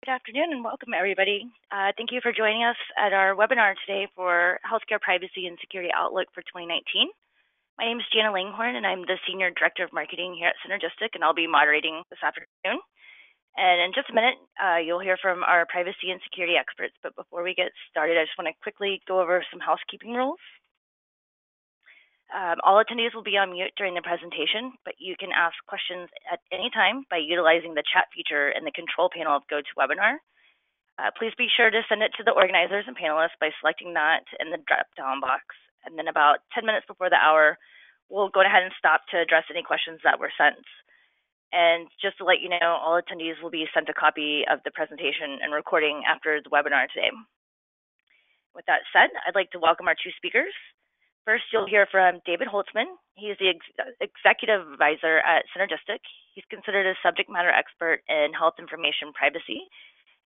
Good afternoon and welcome, everybody. Thank you for joining us at our webinar today for Healthcare Privacy and Security Outlook for 2019. My name is Jana Langhorn, and I'm the Senior Director of Marketing here at Synergistic, and I'll be moderating this afternoon. And in just a minute, you'll hear from our privacy and security experts. But before we get started, I just want to quickly go over some housekeeping rules. All attendees will be on mute during the presentation, but you can ask questions at any time by utilizing the chat feature in the control panel of GoToWebinar. Please be sure to send it to the organizers and panelists by selecting that in the drop-down box. And then about 10 minutes before the hour, we'll go ahead and stop to address any questions that were sent. And just to let you know, all attendees will be sent a copy of the presentation and recording after the webinar today. With that said, I'd like to welcome our two speakers. First, you'll hear from David Holtzman. He is the Executive Advisor at Synergistic. He's considered a subject matter expert in health information privacy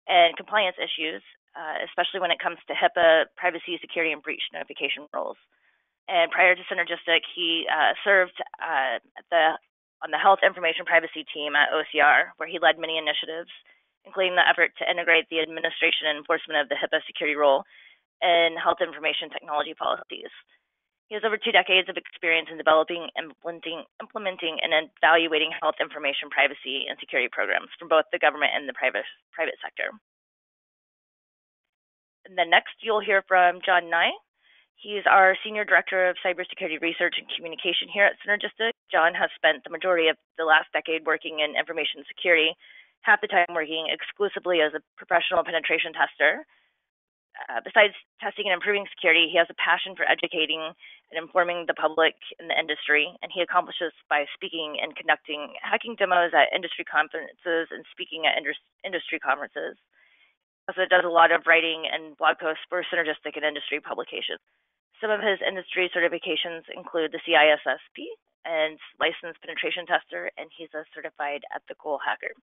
and compliance issues, especially when it comes to HIPAA, privacy, security, and breach notification rules. And prior to Synergistic, he served on the health information privacy team at OCR, where he led many initiatives, including the effort to integrate the administration and enforcement of the HIPAA security rule in health information technology policies. He has over 2 decades of experience in developing, implementing, and evaluating health information privacy and security programs from both the government and the private sector. And then next, you'll hear from John Nye. He's our Senior Director of Cybersecurity Research and Communication here at Synergistic. John has spent the majority of the last decade working in information security, half the time working exclusively as a professional penetration tester. Besides testing and improving security, he has a passion for educating and informing the public and the industry, and he accomplishes by speaking and conducting hacking demos at industry conferences and speaking at industry conferences. He also does a lot of writing and blog posts for Synergistic and industry publications. Some of his industry certifications include the CISSP and Licensed Penetration Tester, and he's a certified ethical hacker.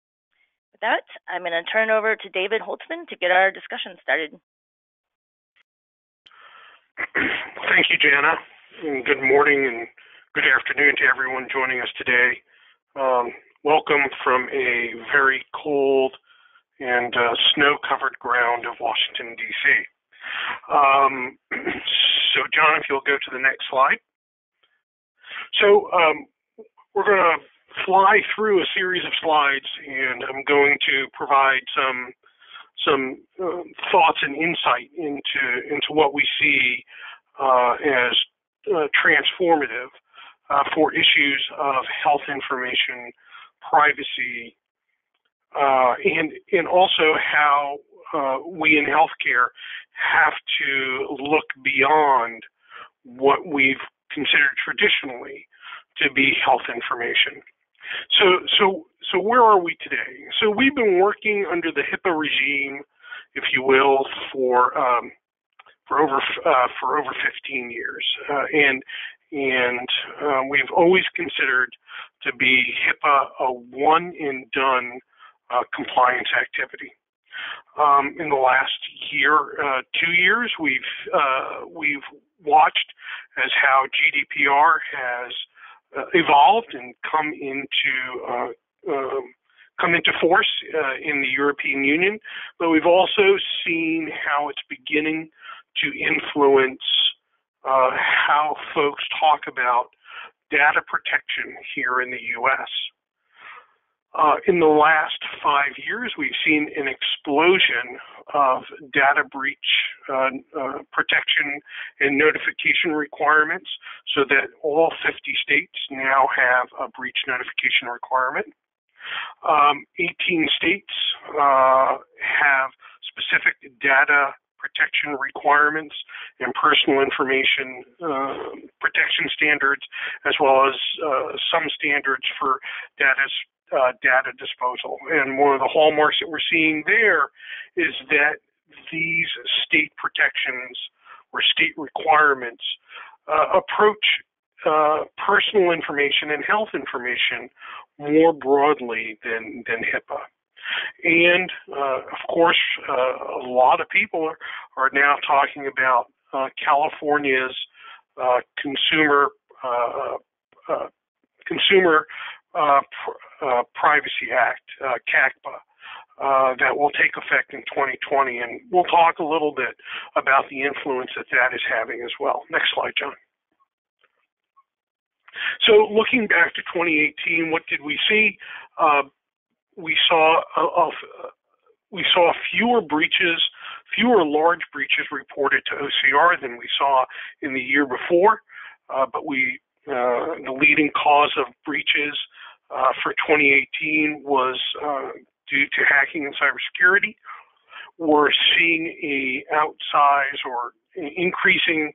With that, I'm going to turn over to David Holtzman to get our discussion started. Thank you, Jana, and good morning and good afternoon to everyone joining us today. Welcome from a very cold and snow-covered ground of Washington, D.C. So, John, if you'll go to the next slide. So, we're going to fly through a series of slides, and I'm going to provide some thoughts and insight into what we see as transformative for issues of health information privacy, and also how we in healthcare have to look beyond what we've considered traditionally to be health information. So where are we today? So we've been working under the HIPAA regime, if you will, for over 15 years, and we've always considered to be HIPAA a one and done compliance activity. In the last year, 2 years, we've watched as how GDPR has evolved and come into force in the European Union, but we've also seen how it's beginning to influence how folks talk about data protection here in the U.S. In the last 5 years, we've seen an explosion of data breach protection and notification requirements, so that all 50 states now have a breach notification requirement. 18 states have specific data protection requirements and personal information protection standards, as well as some standards for data disposal. And one of the hallmarks that we're seeing there is that these state protections or state requirements approach personal information and health information more broadly than HIPAA. And, of course, a lot of people are now talking about California's Consumer Privacy Act, CaCPA, that will take effect in 2020, and we'll talk a little bit about the influence that that is having as well. Next slide, John. So looking back to 2018, what did we see? We saw fewer breaches, fewer large breaches reported to OCR than we saw in the year before, but the leading cause of breaches for 2018 was due to hacking and cybersecurity. We're seeing a outsize or increasing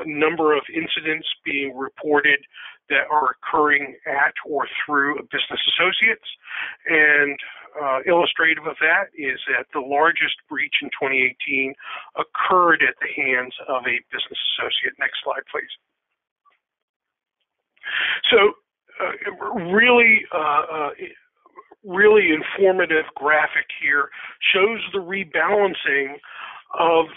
number of incidents being reported that are occurring at or through business associates. And illustrative of that is that the largest breach in 2018 occurred at the hands of a business associate. Next slide, please. So really informative graphic here shows the rebalancing of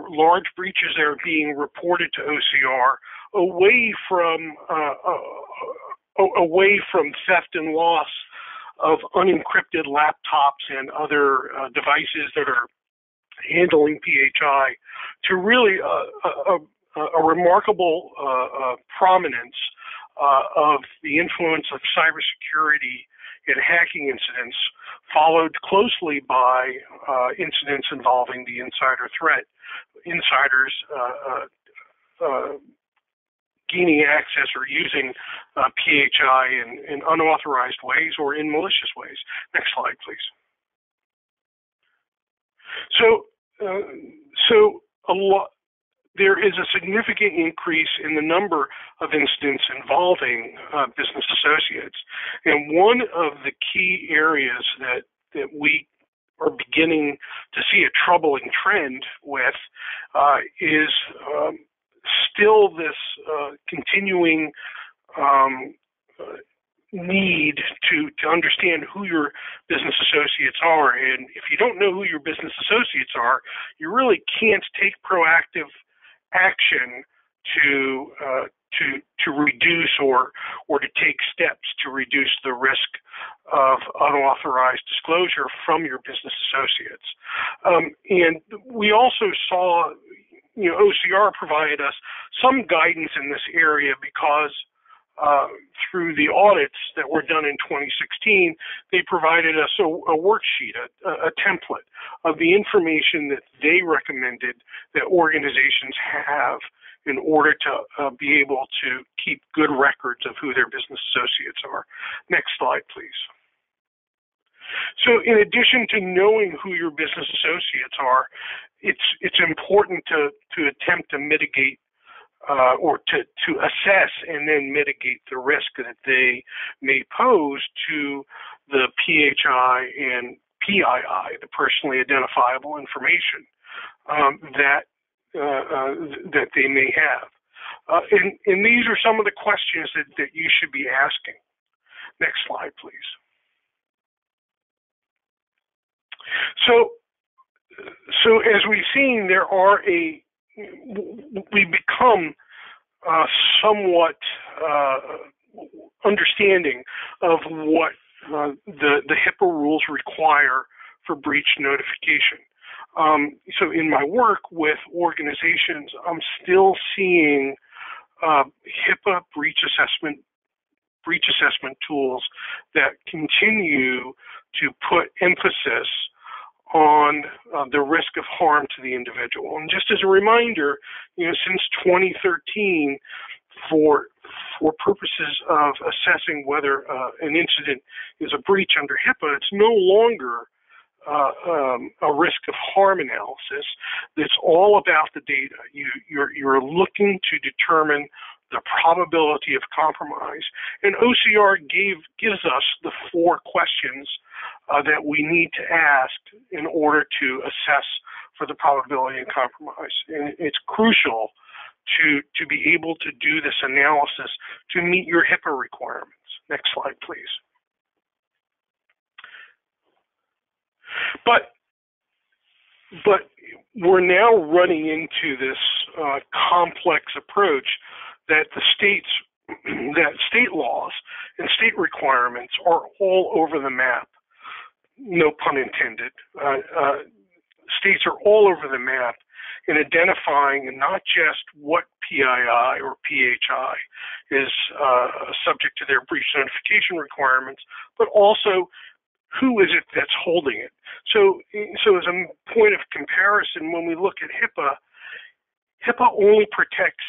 large breaches that are being reported to OCR away from theft and loss of unencrypted laptops and other devices that are handling PHI to really a remarkable prominence of the influence of cybersecurity and hacking incidents, followed closely by incidents involving the insider threat. Insiders gaining access or using PHI in unauthorized ways or in malicious ways. Next slide, please. There is a significant increase in the number of incidents involving business associates. And one of the key areas that we are beginning to see a troubling trend with is still this continuing need to understand who your business associates are. And if you don't know who your business associates are, you really can't take proactive action to reduce or to take steps to reduce the risk of unauthorized disclosure from your business associates. And we also saw, OCR provided us some guidance in this area because through the audits that were done in 2016, they provided us a worksheet, a template of the information that they recommended that organizations have in order to be able to keep good records of who their business associates are. Next slide, please. So in addition to knowing who your business associates are, it's important to attempt to mitigate or to assess and then mitigate the risk that they may pose to the PHI and PII, the personally identifiable information that they may have. And these are some of the questions that you should be asking. Next slide, please. So as we've seen, we become somewhat understanding of what the HIPAA rules require for breach notification. So in my work with organizations, I'm still seeing HIPAA breach assessment tools that continue to put emphasis on the risk of harm to the individual. And just as a reminder, since 2013, for purposes of assessing whether an incident is a breach under HIPAA, it's no longer a risk of harm analysis. It's all about the data. You're looking to determine the probability of compromise. And OCR gives us the 4 questions that we need to ask in order to assess for the probability of compromise. And it's crucial to be able to do this analysis to meet your HIPAA requirements. Next slide, please. But we're now running into this complex approach that state laws and state requirements are all over the map. no pun intended. States are all over the map in identifying not just what PII or PHI is subject to their breach notification requirements, but also who is it that's holding it. So as a point of comparison, when we look at HIPAA only protects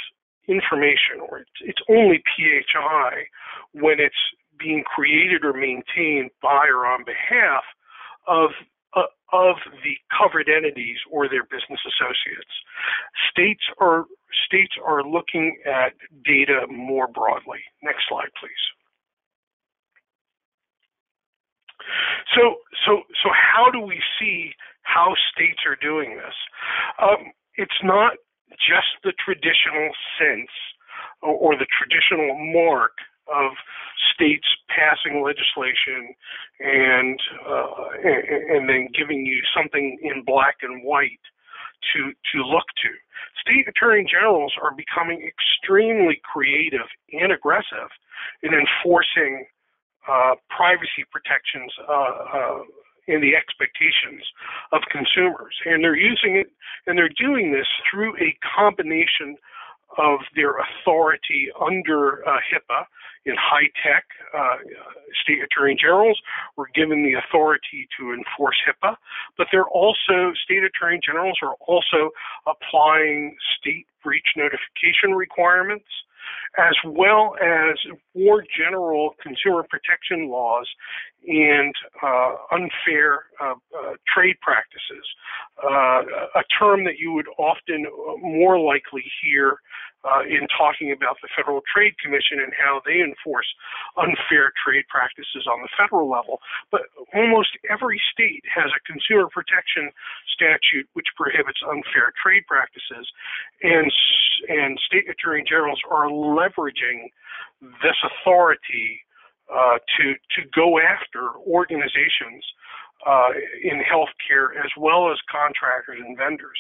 information, or it's only PHI when it's being created or maintained by or on behalf of the covered entities or their business associates. States are looking at data more broadly. Next slide, please. So how do we see how states are doing this? It's not just the traditional sense or the traditional mark of states passing legislation and then giving you something in black and white to look to. State attorney generals are becoming extremely creative and aggressive in enforcing privacy protections and the expectations of consumers, and they're using it, and they're doing this through a combination of their authority under HIPAA. In high tech, state attorney generals were given the authority to enforce HIPAA, but state attorney generals are also applying state breach notification requirements, as well as more general consumer protection laws and unfair trade practices, a term that you would often more likely hear in talking about the Federal Trade Commission and how they enforce unfair trade practices on the federal level. But almost every state has a consumer protection statute which prohibits unfair trade practices, and state attorney generals are leveraging this authority to go after organizations in healthcare as well as contractors and vendors.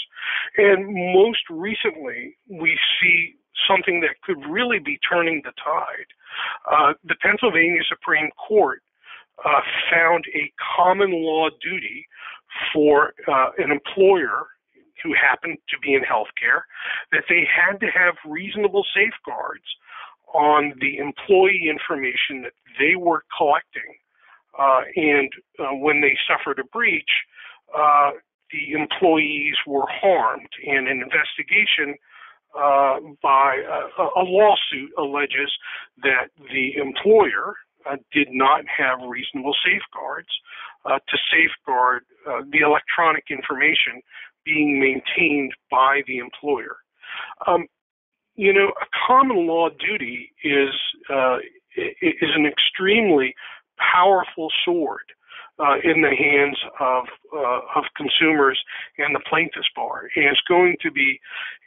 And most recently, we see something that could really be turning the tide. The Pennsylvania Supreme Court found a common law duty for an employer who happened to be in healthcare that they had to have reasonable safeguards on the employee information that they were collecting. And when they suffered a breach, the employees were harmed, and an investigation by a lawsuit alleges that the employer did not have reasonable safeguards to safeguard the electronic information being maintained by the employer. A common law duty is an extremely powerful sword in the hands of consumers and the plaintiff's bar. And it's going to be,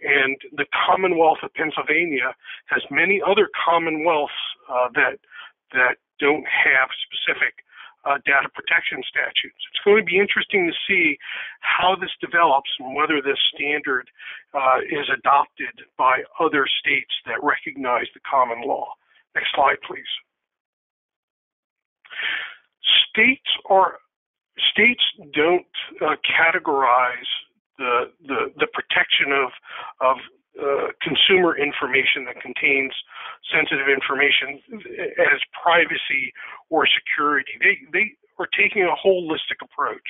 and the Commonwealth of Pennsylvania has many other commonwealths that don't have specific data protection statutes. It's going to be interesting to see how this develops and whether this standard is adopted by other states that recognize the common law. Next slide, please. States don't categorize the protection of consumer information that contains sensitive information as privacy or security. They are taking a holistic approach.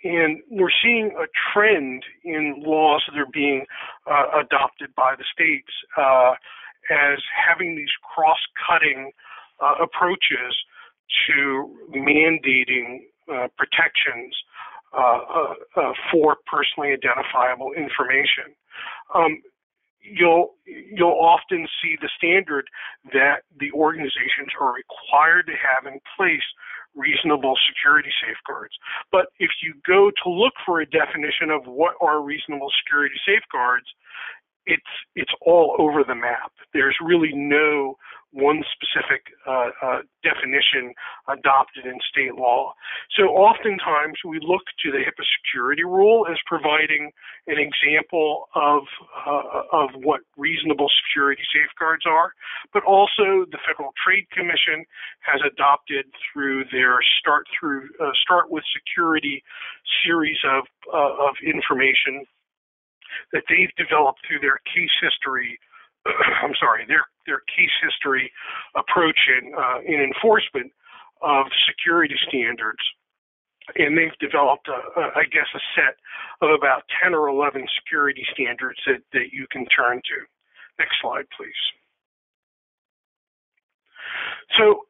And we're seeing a trend in laws that are being adopted by the states as having these cross-cutting approaches to mandating protections for personally identifiable information. You'll often see the standard that the organizations are required to have in place reasonable security safeguards. But if you go to look for a definition of what are reasonable security safeguards, it's all over the map. There's really no one specific definition adopted in state law. So oftentimes we look to the HIPAA security rule as providing an example of what reasonable security safeguards are, but also the Federal Trade Commission has adopted through their Start with Security series of information that they've developed through their case history. Their case history approach in enforcement of security standards. And they've developed, a set of about 10 or 11 security standards that you can turn to. Next slide, please. So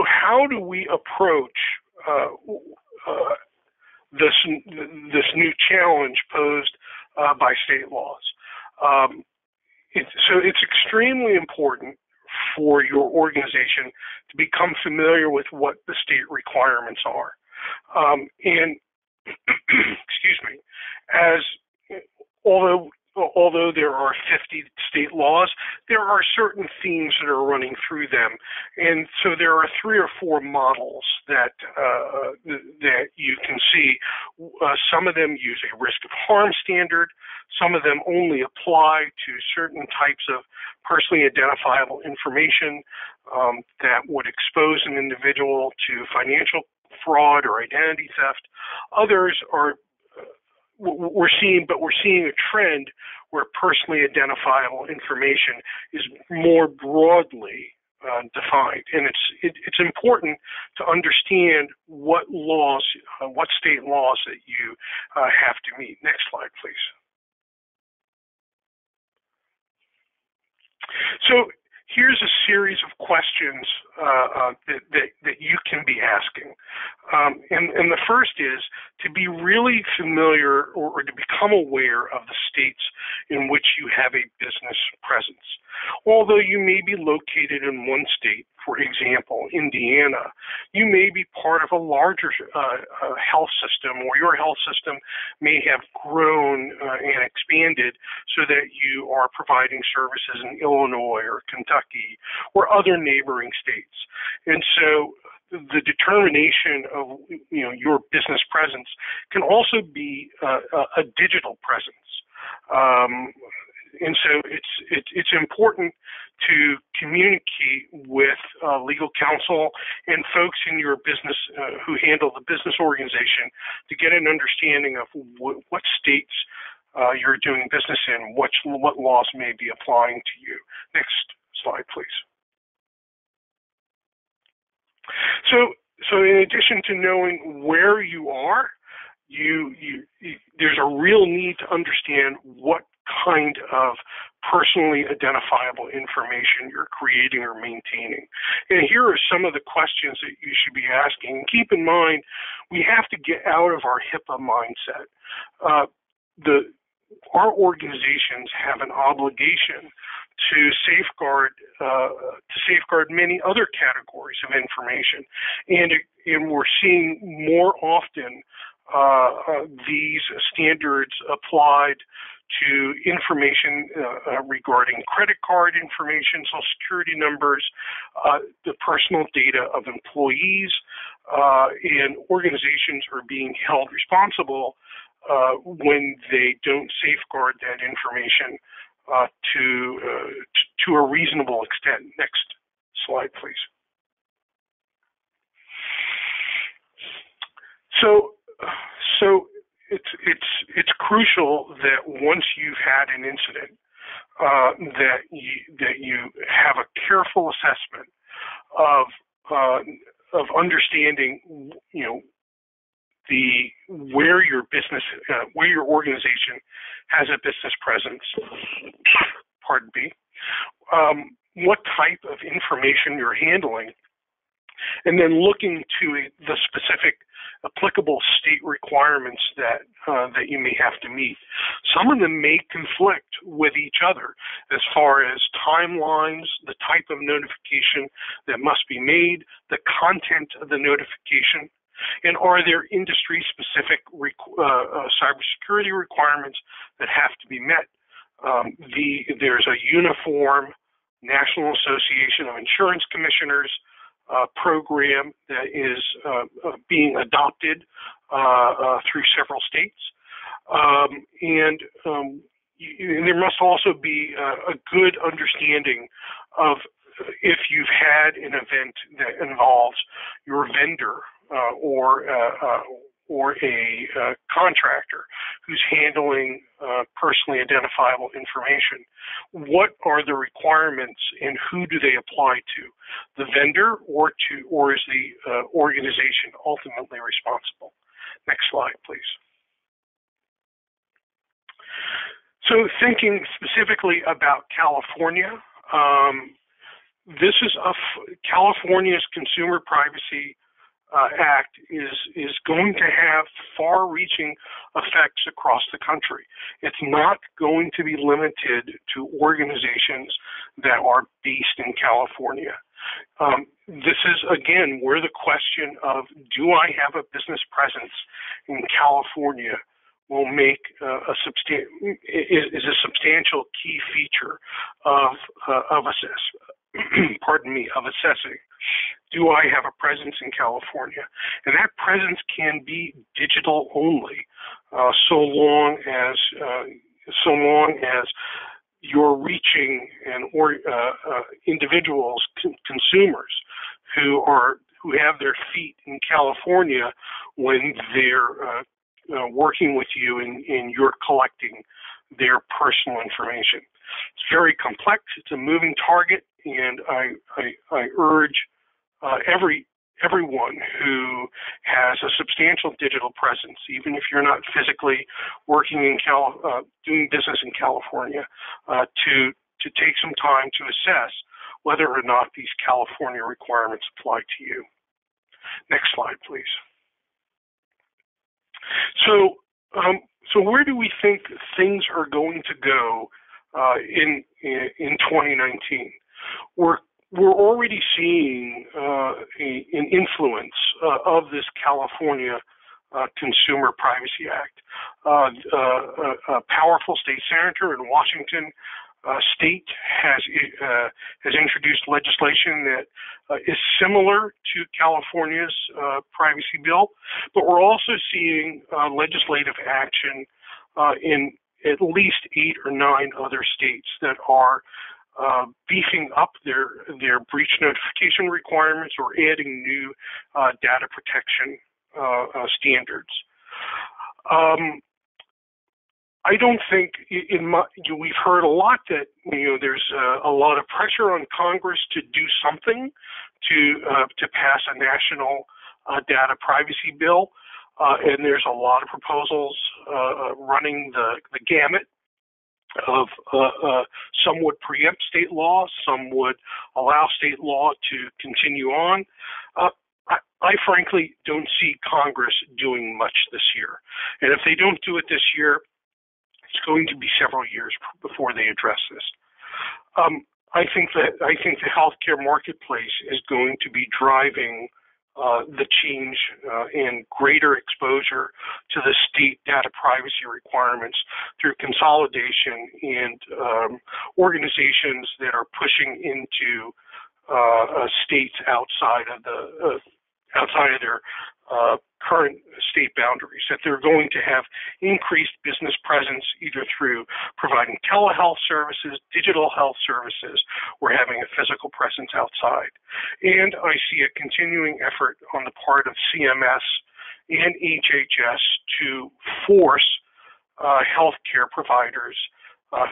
how do we approach this new challenge posed by state laws? So it's extremely important for your organization to become familiar with what the state requirements are. And excuse me, although there are 50 state laws, there are certain themes that are running through them. And so there are 3 or 4 models that you can see. Some of them use a risk of harm standard. Some of them only apply to certain types of personally identifiable information that would expose an individual to financial fraud or identity theft. Others are we're seeing a trend where personally identifiable information is more broadly defined, and it's important to understand what state laws that you have to meet. Next slide, please. So here's a series of questions that you can be asking. And the first is to be really familiar or to become aware of the states in which you have a business presence. Although you may be located in one state, for example, Indiana, you may be part of a larger health system, or your health system may have grown and expanded so that you are providing services in Illinois or Kentucky or other neighboring states. And so the determination of your business presence can also be a digital presence. And so it's important to communicate with legal counsel and folks in your business who handle the business organization to get an understanding of what states you're doing business in, what laws may be applying to you. Next slide, please. So in addition to knowing where you are, there's a real need to understand what kind of personally identifiable information you're creating or maintaining. And here are some of the questions that you should be asking. And keep in mind, we have to get out of our HIPAA mindset. Our organizations have an obligation to safeguard many other categories of information, and we're seeing more often these standards applied to information regarding credit card information, Social Security numbers, the personal data of employees, and organizations are being held responsible when they don't safeguard that information to a reasonable extent. Next slide, please. So it's crucial that once you've had an incident, that you have a careful assessment of understanding, where your business, where your organization has a business presence. Pardon me. What type of information you're handling, and then looking to the specific applicable state requirements that you may have to meet. Some of them may conflict with each other as far as timelines, the type of notification that must be made, the content of the notification, and are there industry-specific cybersecurity requirements that have to be met? There's a uniform National Association of Insurance Commissioners program that is being adopted through several states. And there must also be a good understanding of if you've had an event that involves your vendor or a contractor who's handling personally identifiable information. What are the requirements and who do they apply to? The vendor or is the organization ultimately responsible? Next slide, please. So thinking specifically about California, this is California's Consumer Privacy Act is going to have far-reaching effects across the country. It's not going to be limited to organizations that are based in California. This is, again, where the question of do I have a business presence in California will make is a substantial key feature of assessing. Do I have a presence in California? And that presence can be digital only, so long as you're reaching individuals, consumers who have their feet in California when they're working with you and you're collecting their personal information. It's very complex. It's a moving target, and I urge everyone who has a substantial digital presence, even if you're not physically working in doing business in California, to take some time to assess whether or not these California requirements apply to you. Next slide, please. So where do we think things are going to go in 2019? We're already seeing an influence of this California Consumer Privacy Act. A powerful state senator in Washington State has introduced legislation that is similar to California's privacy bill, but we're also seeing legislative action in at least 8 or 9 other states that are beefing up their breach notification requirements or adding new data protection standards. I don't think we've heard a lot that there's a lot of pressure on Congress to do something to pass a national data privacy bill, and there's a lot of proposals running the gamut of some would preempt state law, some would allow state law to continue on. I frankly don't see Congress doing much this year, and if they don't do it this year, it's going to be several years before they address this. I think the healthcare marketplace is going to be driving the change and greater exposure to the state data privacy requirements through consolidation and organizations that are pushing into states outside of their current state boundaries, that they're going to have increased business presence either through providing telehealth services, digital health services, or having a physical presence outside. And I see a continuing effort on the part of CMS and HHS to force healthcare providers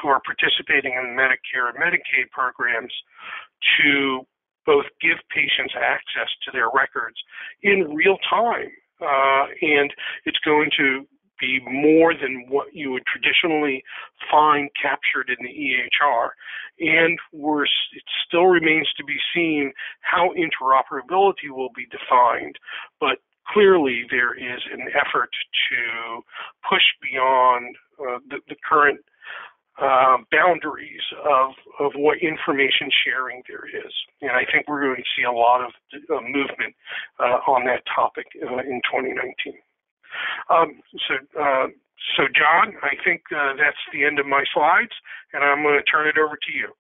who are participating in Medicare and Medicaid programs to both give patients access to their records in real time. And it's going to be more than what you would traditionally find captured in the EHR. And it still remains to be seen how interoperability will be defined. But clearly there is an effort to push beyond the current boundaries of what information sharing there is. And I think we're going to see a lot of movement on that topic in 2019. So John, I think that's the end of my slides, and I'm going to turn it over to you.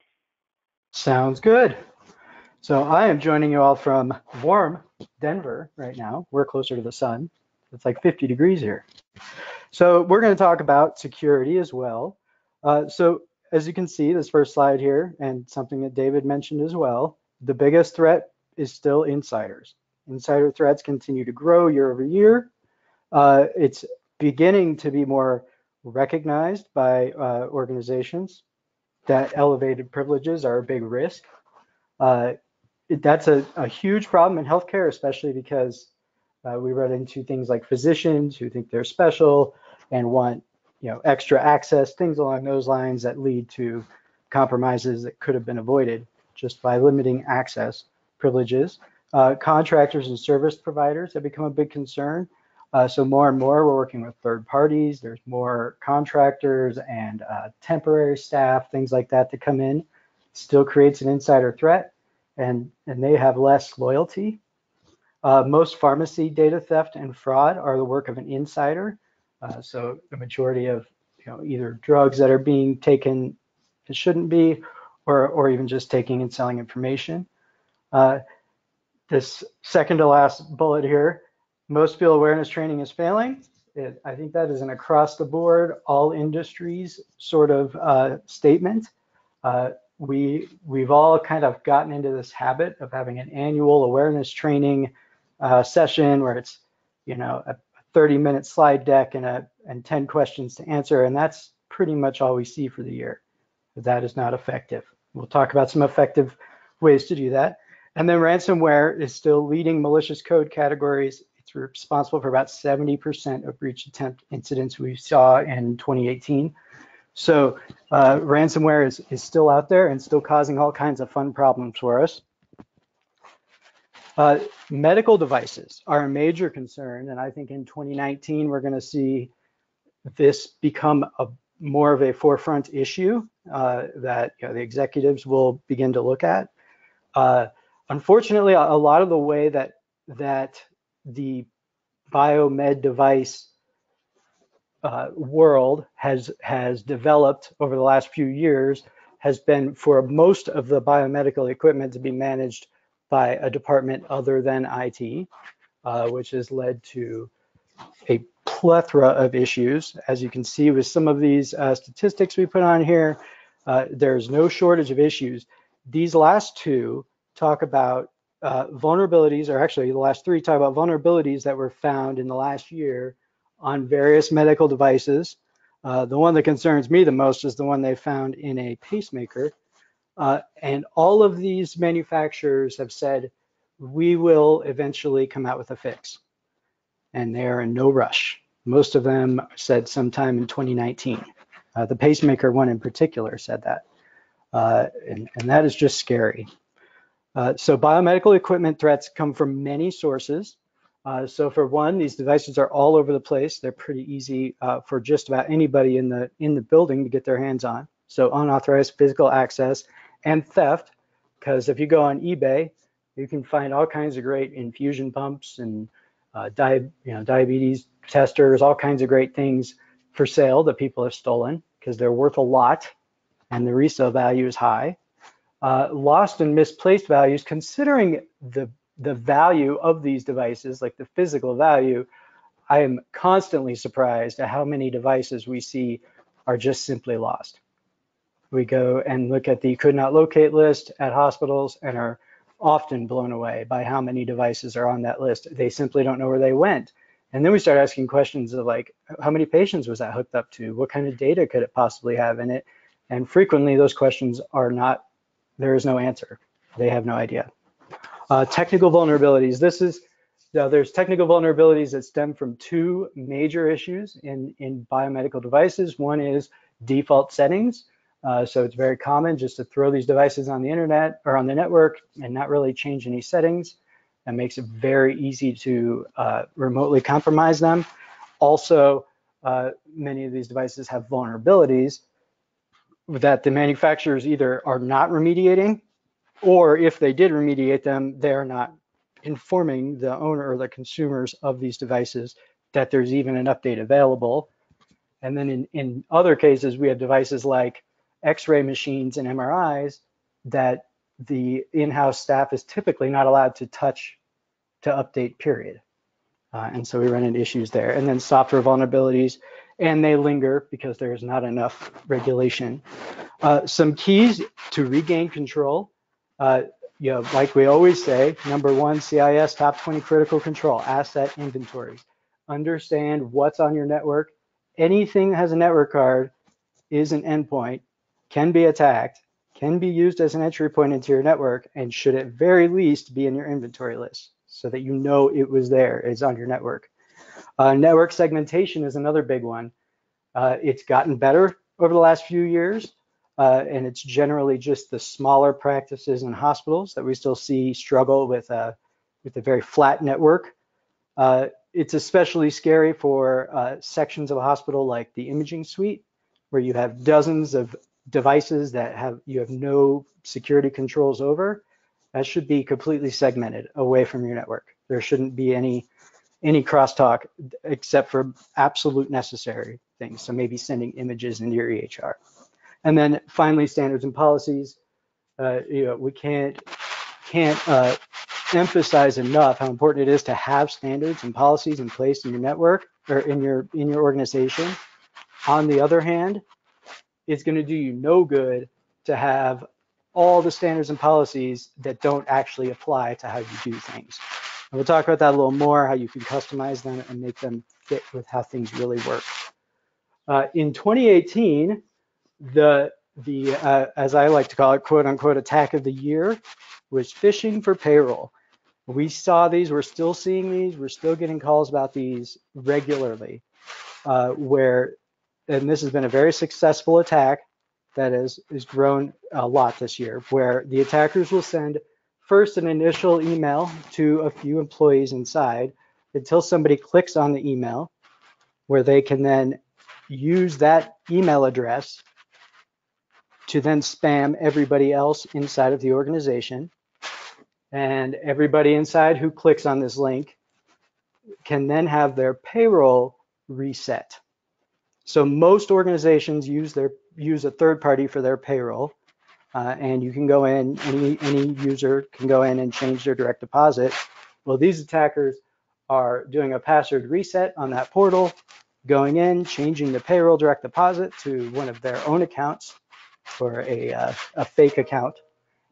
Sounds good. So I am joining you all from warm Denver right now. We're closer to the sun. It's like 50 degrees here. So we're going to talk about security as well. So as you can see, this first slide here, and something that David mentioned as well, the biggest threat is still insiders. Insider threats continue to grow year over year. It's beginning to be more recognized by organizations that elevated privileges are a big risk. That's a huge problem in healthcare, especially because we run into things like physicians who think they're special and want, extra access, things along those lines that lead to compromises that could have been avoided just by limiting access privileges. Contractors and service providers have become a big concern. So more and more, we're working with third parties. There's more contractors and temporary staff, things like that come in. Still creates an insider threat, and they have less loyalty. Most pharmacy data theft and fraud are the work of an insider. So the majority of either drugs that are being taken it shouldn't be, or even just taking and selling information. This second to last bullet here, most field awareness training is failing. I think that is an across the board, all industries sort of statement. We've all kind of gotten into this habit of having an annual awareness training session where it's a 30-minute slide deck and 10 questions to answer, and that's pretty much all we see for the year. That is not effective. We'll talk about some effective ways to do that. And then ransomware is still leading malicious code categories. It's responsible for about 70% of breach attempt incidents we saw in 2018. So ransomware is still out there and still causing all kinds of fun problems for us. Medical devices are a major concern, and I think in 2019 we're going to see this become more of a forefront issue that the executives will begin to look at. Unfortunately, a lot of the way that the biomed device world has developed over the last few years has been for most of the biomedical equipment to be managed by a department other than IT, which has led to a plethora of issues. As you can see with some of these statistics we put on here, there's no shortage of issues. These last two talk about vulnerabilities, or actually the last three talk about vulnerabilities that were found in the last year on various medical devices. The one that concerns me the most is the one they found in a pacemaker. And all of these manufacturers have said, we will eventually come out with a fix. And they're in no rush. Most of them said sometime in 2019. The pacemaker one in particular said that. And that is just scary. So biomedical equipment threats come from many sources. So for one, these devices are all over the place. They're pretty easy for just about anybody in the building to get their hands on. So unauthorized physical access and theft, because if you go on eBay, you can find all kinds of great infusion pumps and diabetes testers, all kinds of great things for sale that people have stolen because they're worth a lot and the resale value is high. Lost and misplaced values, considering the value of these devices, like the physical value, I am constantly surprised at how many devices we see are just simply lost. We go and look at the could not locate list at hospitals and are often blown away by how many devices are on that list. They simply don't know where they went. And then we start asking questions of like, how many patients was that hooked up to? What kind of data could it possibly have in it? And frequently those questions are not, there is no answer. They have no idea. Technical vulnerabilities. There's technical vulnerabilities that stem from two major issues in biomedical devices. One is default settings. So it's very common just to throw these devices on the internet or on the network and not really change any settings. That makes it very easy to remotely compromise them. Also, many of these devices have vulnerabilities that the manufacturers either are not remediating, or if they did remediate them, they're not informing the owner or the consumers of these devices that there's even an update available. And then in other cases, we have devices like X-ray machines and MRIs that the in-house staff is typically not allowed to touch to update, period. And so we run into issues there. And then software vulnerabilities, and they linger because there's not enough regulation. Some keys to regain control. Like we always say, number one, CIS, top 20 critical control, asset inventories. Understand what's on your network. Anything that has a network card is an endpoint, can be attacked, can be used as an entry point into your network, and should at very least be in your inventory list so that you know it was there, it's on your network. Network segmentation is another big one. It's gotten better over the last few years, and it's generally just the smaller practices in hospitals that we still see struggle with a very flat network. It's especially scary for sections of a hospital like the imaging suite, where you have dozens of devices that you have no security controls over. That should be completely segmented away from your network. There shouldn't be any crosstalk except for absolute necessary things. So maybe sending images into your EHR. And then finally, standards and policies. We can't emphasize enough how important it is to have standards and policies in place in your network or in your organization. On the other hand, it's going to do you no good to have all the standards and policies that don't actually apply to how you do things. And we'll talk about that a little more, how you can customize them and make them fit with how things really work. In 2018, the as I like to call it, quote unquote, attack of the year was phishing for payroll. We saw these, we're still seeing these, we're still getting calls about these regularly, and this has been a very successful attack that has grown a lot this year, where the attackers will send first an initial email to a few employees inside until somebody clicks on the email, where they can then use that email address to then spam everybody else inside of the organization. And everybody inside who clicks on this link can then have their payroll reset. So most organizations use a third party for their payroll, and you can go in, any user can go in and change their direct deposit. Well, these attackers are doing a password reset on that portal, going in, changing the payroll direct deposit to one of their own accounts or a fake account,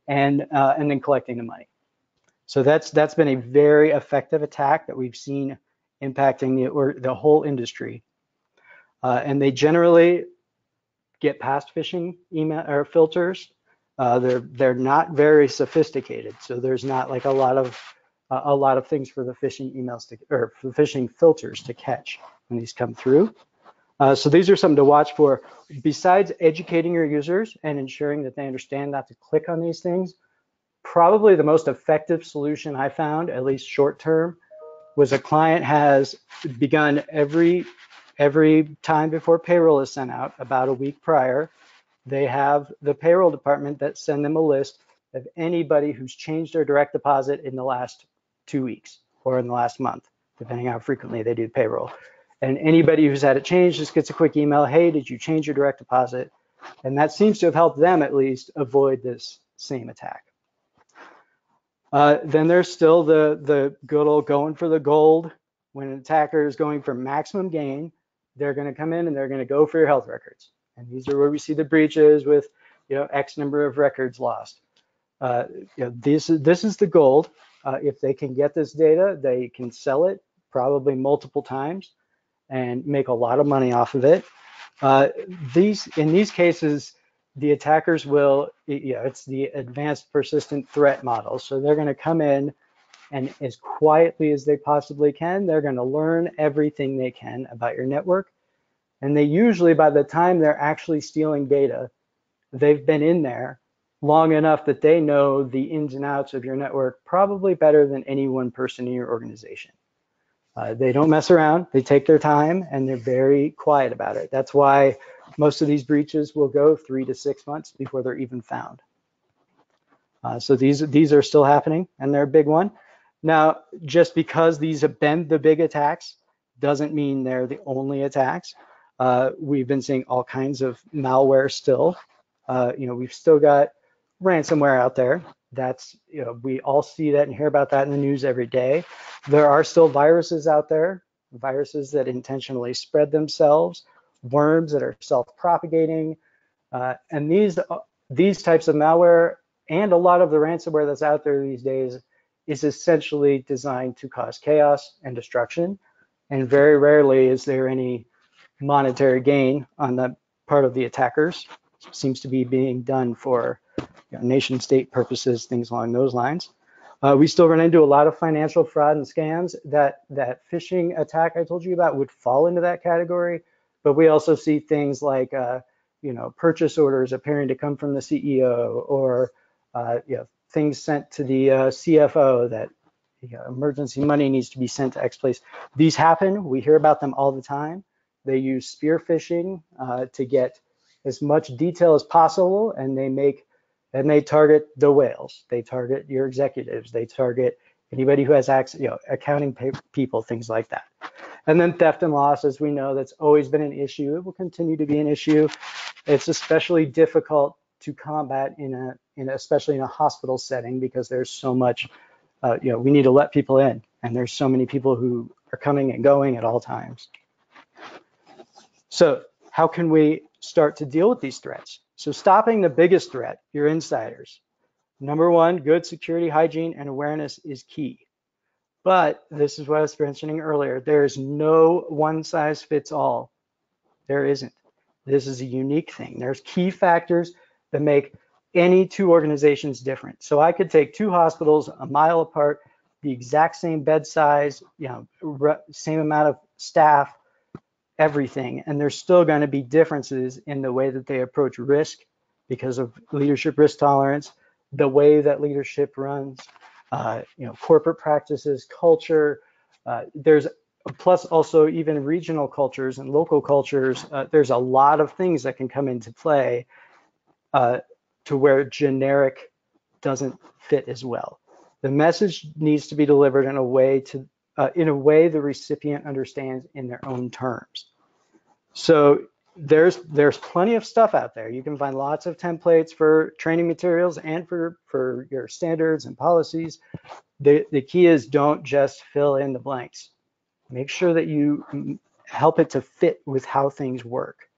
and then collecting the money. So that's been a very effective attack that we've seen impacting the whole industry. And they generally get past phishing email or filters. They're not very sophisticated, so there's not like a lot of things for the phishing emails or for phishing filters to catch when these come through. So these are something to watch for. Besides educating your users and ensuring that they understand not to click on these things, probably the most effective solution I found, at least short term, was a client has begun every time before payroll is sent out, about a week prior, they have the payroll department that send them a list of anybody who's changed their direct deposit in the last 2 weeks or in the last month, depending how frequently they do payroll. And anybody who's had it changed just gets a quick email, hey, did you change your direct deposit? And that seems to have helped them at least avoid this same attack. Then there's still the good old going for the gold. When an attacker is going for maximum gain, they're going to come in and they're going to go for your health records. And these are where we see the breaches with, X number of records lost. This is the gold. If they can get this data, they can sell it probably multiple times and make a lot of money off of it. In these cases, the attackers will, it's the advanced persistent threat model. So they're going to come in and as quietly as they possibly can, they're going to learn everything they can about your network. And they usually, by the time they're actually stealing data, they've been in there long enough that they know the ins and outs of your network probably better than any one person in your organization. They don't mess around, they take their time, and they're very quiet about it. That's why most of these breaches will go 3 to 6 months before they're even found. So these are still happening, and they're a big one. Now, just because these have been the big attacks doesn't mean they're the only attacks. We've been seeing all kinds of malware still. We've still got ransomware out there. That's, we all see that and hear about that in the news every day. There are still viruses out there, viruses that intentionally spread themselves, worms that are self-propagating, and these types of malware and a lot of the ransomware that's out there these days is essentially designed to cause chaos and destruction. And very rarely is there any monetary gain on the part of the attackers. It seems to be being done for nation state purposes, things along those lines. We still run into a lot of financial fraud and scams. That phishing attack I told you about would fall into that category, but we also see things like purchase orders appearing to come from the CEO, or things sent to the CFO that emergency money needs to be sent to X place. These happen. We hear about them all the time. They use spear phishing to get as much detail as possible, and they target the whales. They target your executives. They target anybody who has access, accounting people, things like that. And then theft and loss, as we know, that's always been an issue. It will continue to be an issue. It's especially difficult to combat especially in a hospital setting, because there's so much, we need to let people in, and there's so many people who are coming and going at all times. So how can we start to deal with these threats? So stopping the biggest threat, your insiders. Number one, good security hygiene and awareness is key. But this is what I was mentioning earlier. There is no one size fits all. There isn't. This is a unique thing. There's key factors that make any two organizations different. So I could take two hospitals a mile apart, the exact same bed size, same amount of staff, everything, and there's still going to be differences in the way that they approach risk because of leadership risk tolerance, the way that leadership runs, corporate practices, culture. There's plus also even regional cultures and local cultures. There's a lot of things that can come into play to where generic doesn't fit as well. The message needs to be delivered in a way the recipient understands in their own terms. So there's plenty of stuff out there. You can find lots of templates for training materials and for your standards and policies. The key is don't just fill in the blanks. Make sure that you help it to fit with how things work.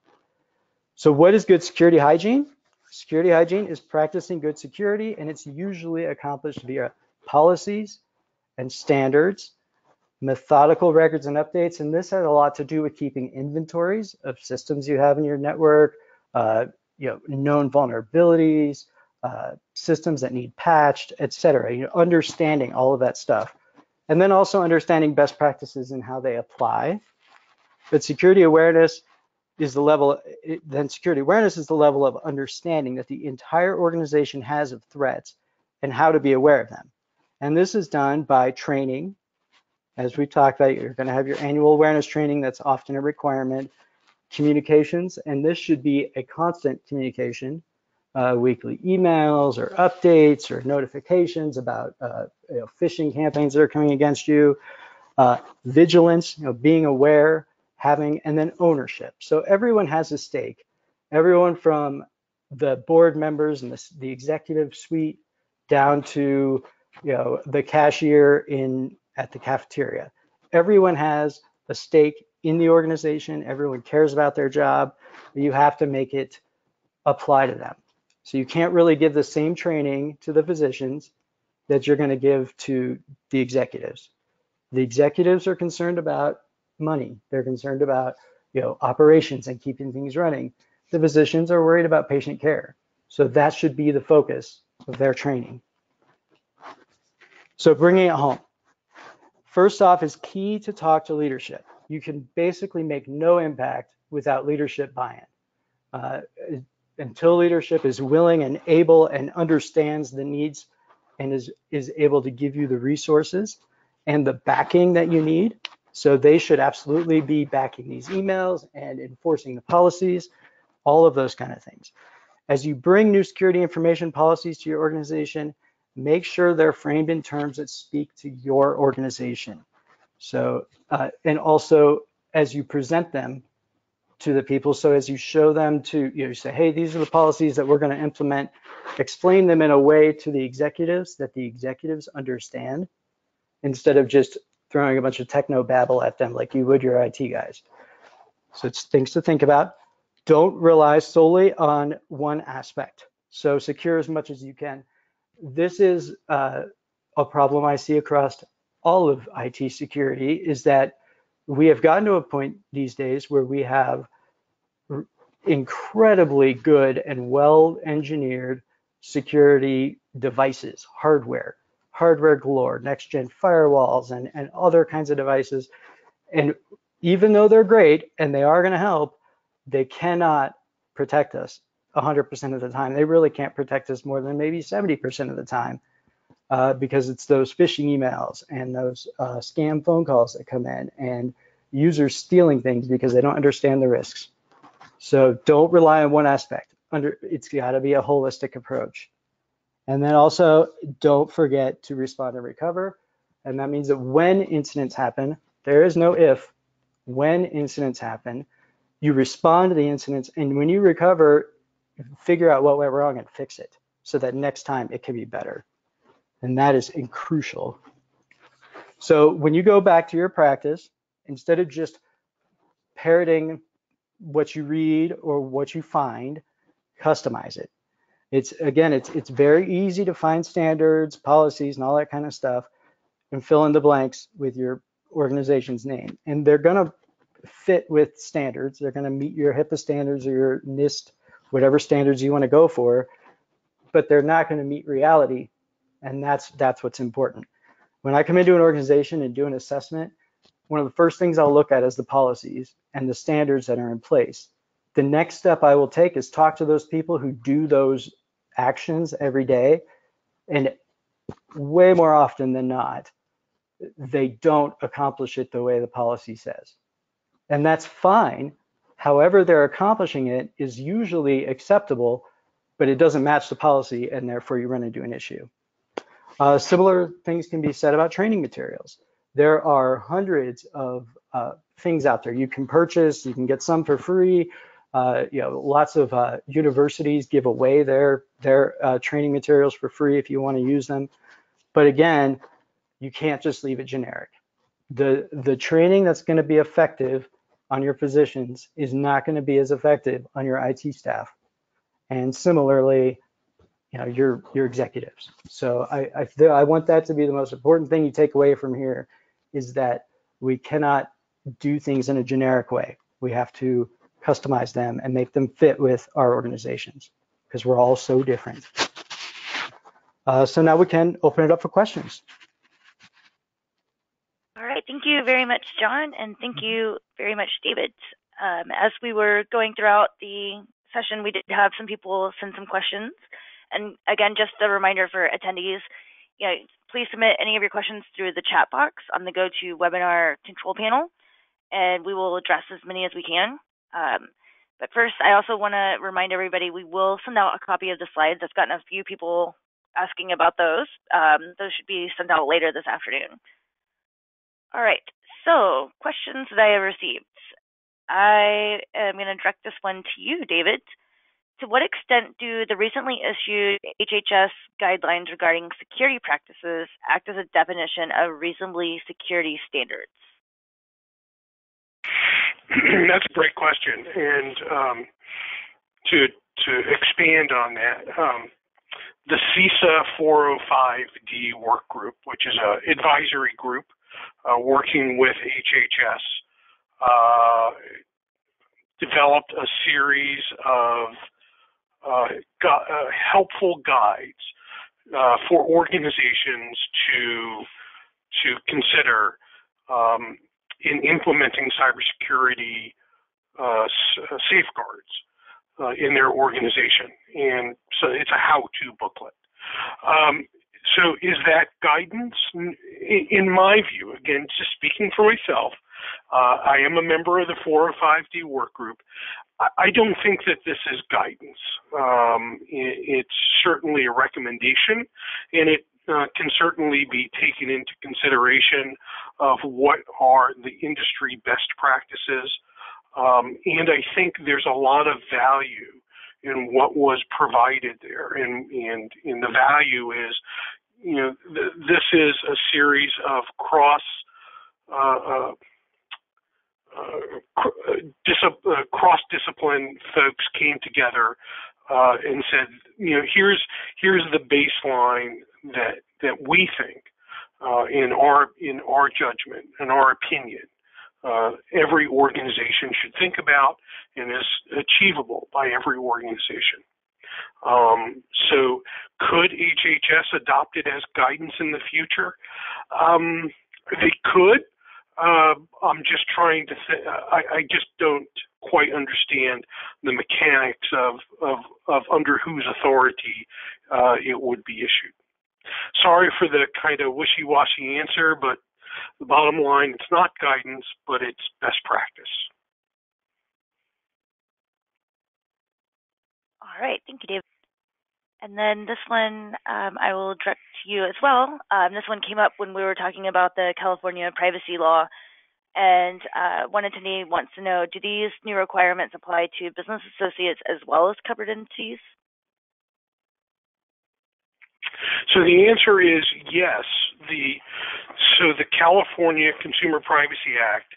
So what is good security hygiene? Security hygiene is practicing good security, and it's usually accomplished via policies and standards, methodical records and updates, and this has a lot to do with keeping inventories of systems you have in your network, known vulnerabilities, systems that need patched, etc. Understanding all of that stuff, and then also understanding best practices and how they apply. But security awareness is the level. Security awareness is the level of understanding that the entire organization has of threats and how to be aware of them. And this is done by training. As we talked about, you're going to have your annual awareness training. That's often a requirement. Communications, and this should be a constant communication, weekly emails or updates or notifications about phishing campaigns that are coming against you. Vigilance, being aware, and then ownership. So everyone has a stake. Everyone from the board members and the executive suite down to the cashier at the cafeteria. Everyone has a stake in the organization. Everyone cares about their job. You have to make it apply to them. So you can't really give the same training to the physicians that you're going to give to the executives. The executives are concerned about money. They're concerned about operations and keeping things running. The physicians are worried about patient care. So that should be the focus of their training. So bringing it home. First off, it's key to talk to leadership. You can basically make no impact without leadership buy-in. Until leadership is willing and able and understands the needs and is able to give you the resources and the backing that you need. So they should absolutely be backing these emails and enforcing the policies, all of those kind of things. As you bring new security information policies to your organization, make sure they're framed in terms that speak to your organization. So, and also as you present them, to the people. So as you show them to, you say, hey, these are the policies that we're going to implement, explain them in a way to the executives that the executives understand, instead of just throwing a bunch of techno babble at them like you would your IT guys. So it's things to think about. Don't rely solely on one aspect. So secure as much as you can. This is a problem I see across all of IT security, is that we have gotten to a point these days where we have incredibly good and well-engineered security devices, hardware galore, next-gen firewalls, and other kinds of devices. And even though they're great and they are going to help, they cannot protect us 100% of the time. They really can't protect us more than maybe 70% of the time, because it's those phishing emails and those scam phone calls that come in, and users stealing things because they don't understand the risks. So don't rely on one aspect. It's got to be a holistic approach. And then also, don't forget to respond and recover. And that means that when incidents happen, there is no if. When incidents happen, you respond to the incidents, and when you recover, figure out what went wrong and fix it, so that next time it can be better. And that is crucial. So when you go back to your practice, instead of just parroting what you read or what you find, customize it. It's very easy to find standards, policies, and all that kind of stuff, and fill in the blanks with your organization's name. And they're going to fit with standards. They're going to meet your HIPAA standards or your NIST, whatever standards you want to go for, but they're not going to meet reality. And that's what's important. When I come into an organization and do an assessment, one of the first things I'll look at is the policies and the standards that are in place. The next step I will take is talk to those people who do those actions every day, and way more often than not, they don't accomplish it the way the policy says. And that's fine. However they're accomplishing it is usually acceptable, but it doesn't match the policy, and therefore you run into an issue. Similar things can be said about training materials. There are hundreds of things out there you can purchase. You can get some for free. Lots of universities give away their training materials for free if you want to use them. But again, you can't just leave it generic. The training that's going to be effective on your physicians is not going to be as effective on your IT staff, and similarly, your executives. So I want that to be the most important thing you take away from here, is that we cannot do things in a generic way. We have to customize them and make them fit with our organizations, because we're all so different. So now we can open it up for questions. All right, thank you very much, John, and thank you very much, David. As we were going throughout the session, we did have some people send some questions. And again, just a reminder for attendees, please submit any of your questions through the chat box on the GoToWebinar control panel, and we will address as many as we can. But first, I also want to remind everybody, we will send out a copy of the slides. I've gotten a few people asking about those. Those should be sent out later this afternoon. All right, so questions that I have received. I am going to direct this one to you, David. To what extent do the recently issued HHS guidelines regarding security practices act as a definition of reasonably security standards? That's a great question. And to expand on that, the CISA 405D work group, which is an advisory group working with HHS, developed a series of helpful guides for organizations to consider in implementing cybersecurity safeguards in their organization. And so it's a how-to booklet. So is that guidance? In my view, again, just speaking for myself, I am a member of the 405D work group. I don't think that this is guidance. It's certainly a recommendation, and it can certainly be taken into consideration of what are the industry best practices And I think there's a lot of value in what was provided there, and the value is, this is a series of cross-discipline folks came together and said, here's the baseline that we think, in our judgment, in our opinion, every organization should think about and is achievable by every organization. So could HHS adopt it as guidance in the future? They could. I'm just trying to I just don't quite understand the mechanics of under whose authority it would be issued. Sorry for the kind of wishy-washy answer, but the bottom line, it's not guidance, but it's best practice. All right, thank you, David. And then this one I will direct to you as well. This one came up when we were talking about the California privacy law, and one attendee wants to know, do these new requirements apply to business associates as well as covered entities? So the answer is yes. So the California Consumer Privacy Act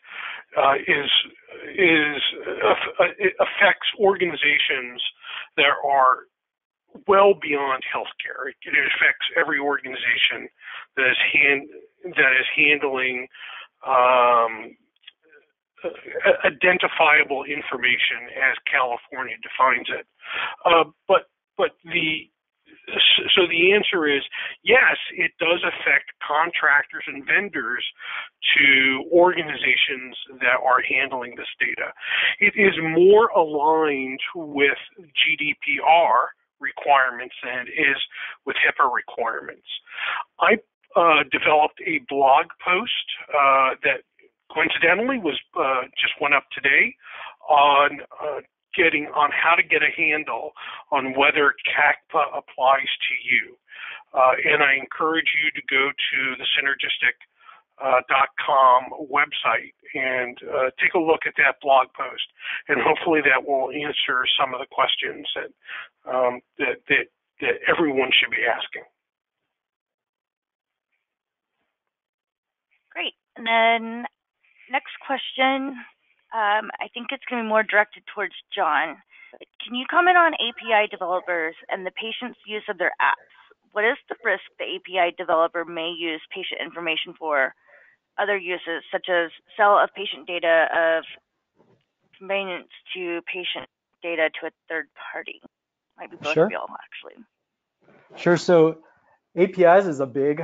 it affects organizations that are well beyond healthcare. It affects every organization that is handling identifiable information as California defines it. So the answer is yes, it does affect contractors and vendors to organizations that are handling this data. It is more aligned with GDPR requirements than it is with HIPAA requirements. I developed a blog post that coincidentally was just went up today on how to get a handle on whether CaCPA applies to you. And I encourage you to go to the synergistic.com website and take a look at that blog post, and hopefully that will answer some of the questions that everyone should be asking. Great. And then next question, I think it's going to be more directed towards John. Can you comment on API developers and the patient's use of their apps? What is the risk the API developer may use patient information for other uses, such as sale of patient data, of conveyance to patient data to a third party? Might be both of y'all, actually. Sure. So APIs is a big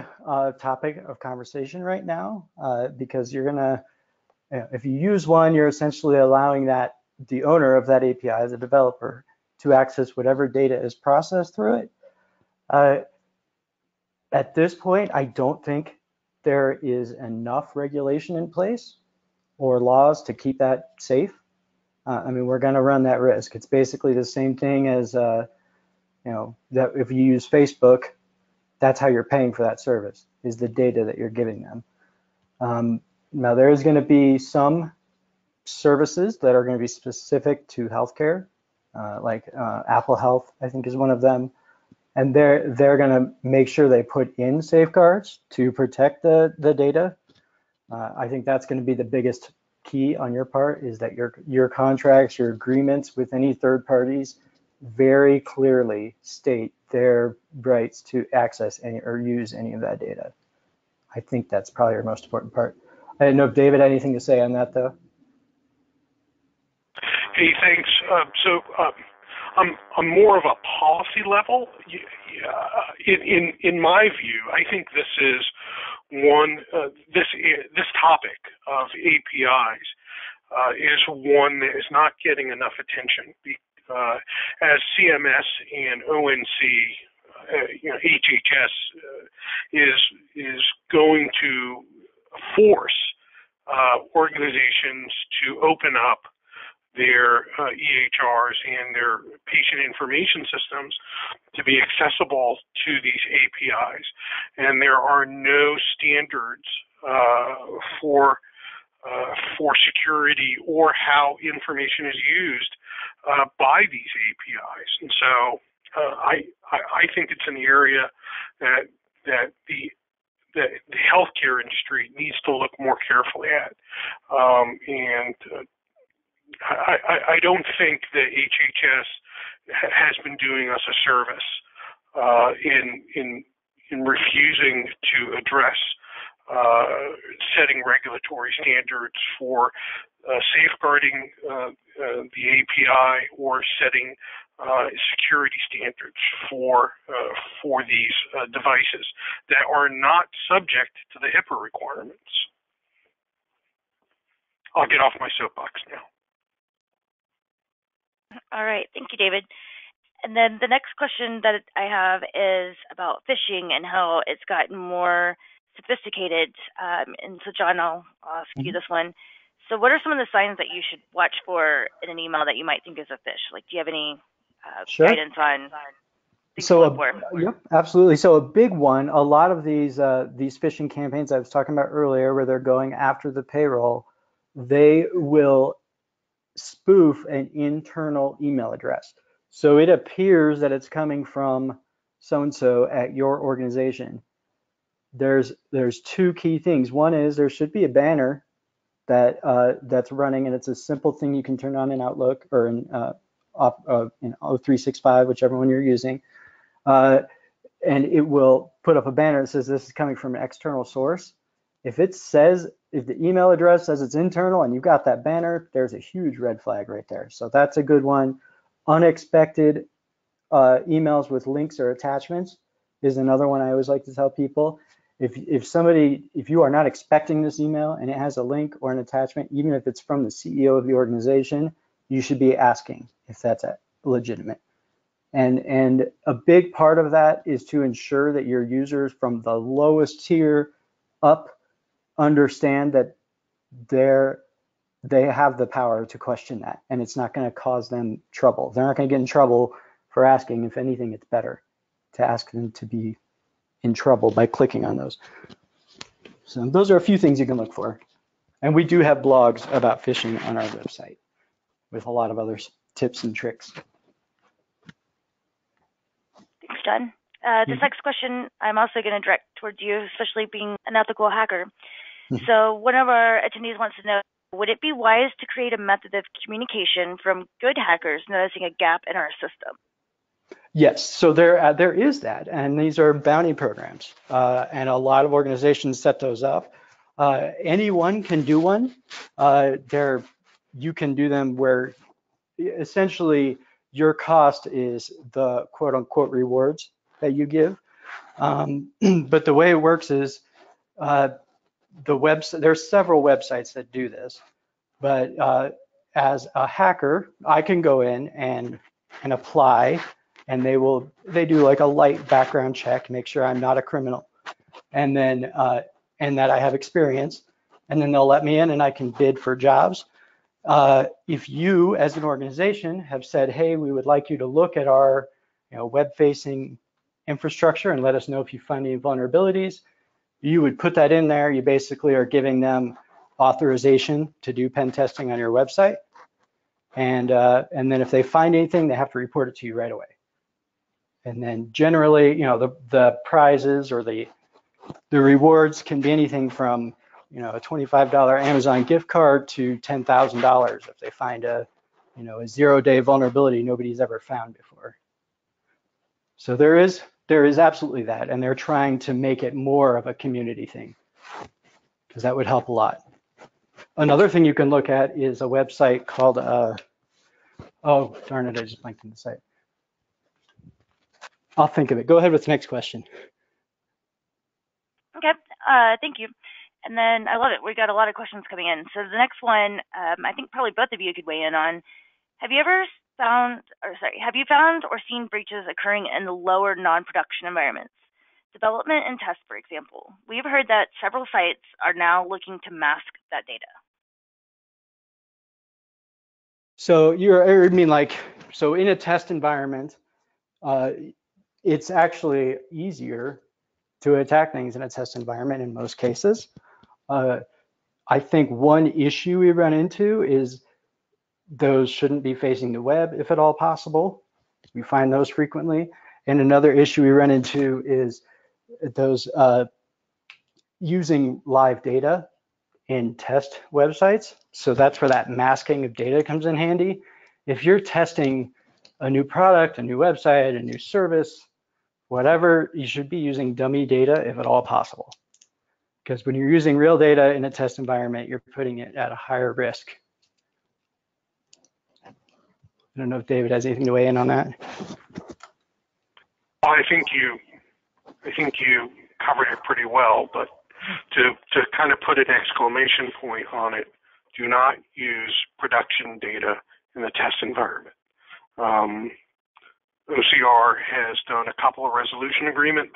topic of conversation right now because you're going to, if you use one, you're essentially allowing the owner of that API, the developer, to access whatever data is processed through it. At this point, I don't think there is enough regulation in place or laws to keep that safe. I mean, we're going to run that risk. It's basically the same thing as, that if you use Facebook, that's how you're paying for that service, is the data that you're giving them. Now, there is going to be some services that are going to be specific to healthcare, like Apple Health, I think, is one of them. And they're going to make sure they put in safeguards to protect the data. I think that's going to be the biggest key on your part, is that your contracts, your agreements with any third parties very clearly state their rights to access any or use any of that data. I think that's probably your most important part. I didn't know if David had anything to say on that, though. Hey, thanks. I'm more of a policy level. In my view, I think this is this topic of APIs is one that is not getting enough attention. As CMS and ONC, HHS is going to force organizations to open up their EHRs and their patient information systems to be accessible to these APIs. And there are no standards for for security or how information is used by these APIs. And so I think it's an area that the healthcare industry needs to look more carefully at. I don't think that HHS has been doing us a service in refusing to address setting regulatory standards for safeguarding the API or setting security standards for these devices that are not subject to the HIPAA requirements. I'll get off my soapbox now. All right, thank you, David. And then the next question that I have is about phishing and how it's gotten more sophisticated. And so, John, I'll ask you this one. So what are some of the signs that you should watch for in an email that you might think is a phish? Like, do you have any guidance on things to look for? Yep, absolutely. So a big one, a lot of these phishing campaigns I was talking about earlier, where they're going after the payroll, they will spoof an internal email address. So it appears that it's coming from so-and-so at your organization. There's two key things. One is there should be a banner that's running, and it's a simple thing you can turn on in Outlook or in O365, whichever one you're using. And it will put up a banner that says this is coming from an external source. If the email address says it's internal and you've got that banner, there's a huge red flag right there. So that's a good one. Unexpected emails with links or attachments is another one I always like to tell people. If you are not expecting this email and it has a link or an attachment, even if it's from the CEO of the organization, you should be asking if that's legitimate. And a big part of that is to ensure that your users from the lowest tier up understand that they have the power to question that, and it's not going to cause them trouble. They're not going to get in trouble for asking. If anything, it's better to ask them to be in trouble by clicking on those. So those are a few things you can look for. And we do have blogs about phishing on our website with a lot of other tips and tricks. Thanks, John. This next question I'm also going to direct towards you, especially being an ethical hacker. So one of our attendees wants to know, would it be wise to create a method of communication from good hackers noticing a gap in our system? Yes, so there is that, and these are bounty programs, and a lot of organizations set those up. Anyone can do one. You can do them where essentially your cost is the quote unquote rewards that you give. But the way it works is there's several websites that do this, but as a hacker, I can go in and apply, and they do like a light background check, make sure I'm not a criminal, and then and that I have experience, and then they'll let me in and I can bid for jobs. If you as an organization have said, hey, we would like you to look at our web-facing infrastructure and let us know if you find any vulnerabilities, you would put that in there. You basically are giving them authorization to do pen testing on your website. And then if they find anything, they have to report it to you right away. And then generally, the prizes or the rewards can be anything from a $25 Amazon gift card to $10,000 if they find a 0-day vulnerability nobody's ever found before. So there is absolutely that, and they're trying to make it more of a community thing because that would help a lot. Another thing you can look at is a website called, oh, darn it, I just blanked on the site. I'll think of it. Go ahead with the next question. Okay, thank you. And then I love it. We got a lot of questions coming in. So the next one, I think probably both of you could weigh in on. Have you found or seen breaches occurring in the lower non-production environments? Development and test, for example. We've heard that several sites are now looking to mask that data. So you mean so in a test environment, it's actually easier to attack things in a test environment in most cases. I think one issue we run into is those shouldn't be facing the web if at all possible. We find those frequently. And another issue we run into is those using live data in test websites. So that's where that masking of data comes in handy. If you're testing a new product, a new website, a new service, whatever, you should be using dummy data if at all possible. Because when you're using real data in a test environment, you're putting it at a higher risk. I don't know if David has anything to weigh in on that. I think you covered it pretty well, but to kind of put an exclamation point on it, do not use production data in the test environment. OCR has done a couple of resolution agreements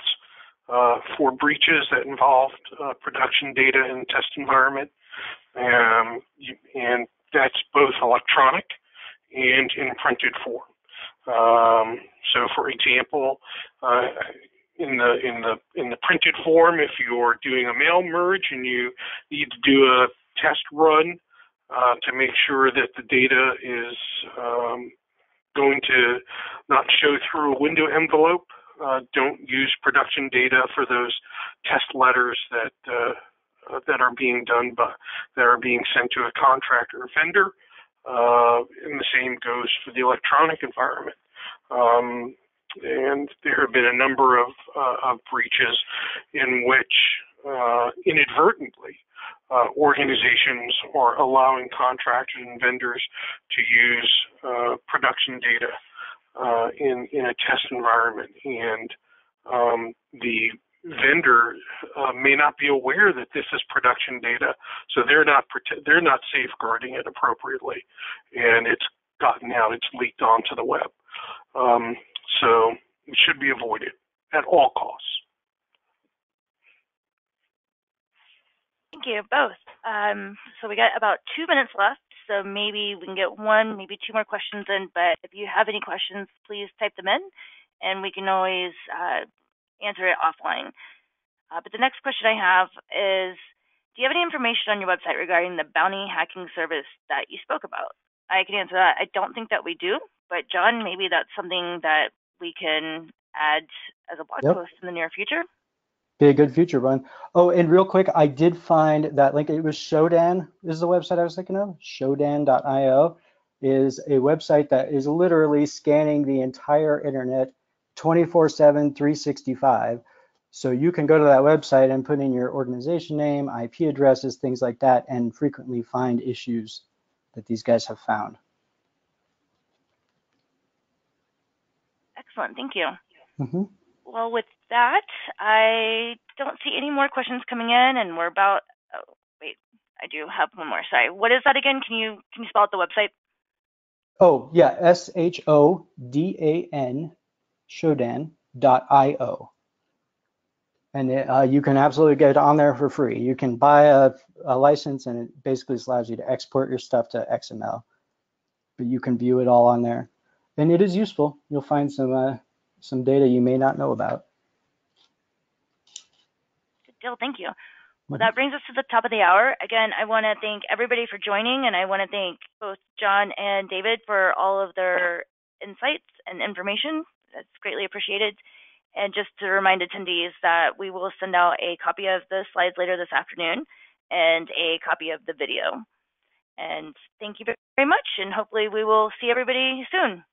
for breaches that involved production data in the test environment, and that's both electronic and in printed form. So, for example, in the printed form, if you're doing a mail merge and you need to do a test run to make sure that the data is going to not show through a window envelope, don't use production data for those test letters that are being done that are being sent to a contractor or vendor. And the same goes for the electronic environment. And there have been a number of breaches in which inadvertently organizations are allowing contractors and vendors to use production data in a test environment, and the vendor may not be aware that this is production data, so they're not safeguarding it appropriately, and it's gotten out, it's leaked onto the web. So it should be avoided at all costs. Thank you both. So we got about 2 minutes left, so maybe we can get one, maybe two more questions in, but if you have any questions, please type them in, and we can always answer it offline. But the next question I have is, do you have any information on your website regarding the bounty hacking service that you spoke about? I can answer that. I don't think that we do, but John, maybe that's something that we can add as a blog post in the near future. Be a good future one. Oh, and real quick, I did find that link. It was Shodan is the website I was thinking of. Shodan.io is a website that is literally scanning the entire internet 24/7, 365. So you can go to that website and put in your organization name, IP addresses, things like that, and frequently find issues that these guys have found. Excellent, thank you. Mm-hmm. Well, with that, I don't see any more questions coming in, and we're about, oh, wait, I do have one more, sorry. What is that again? Can you spell out the website? Oh, yeah, SHODAN, Shodan.io. And you can absolutely get on there for free. You can buy a license, and it basically allows you to export your stuff to XML. But you can view it all on there. And it is useful. You'll find some data you may not know about. Good deal, thank you. Well, that brings us to the top of the hour. Again, I want to thank everybody for joining, and I want to thank both John and David for all of their insights and information. That's greatly appreciated. And just to remind attendees that we will send out a copy of the slides later this afternoon and a copy of the video. And thank you very much, and hopefully we will see everybody soon.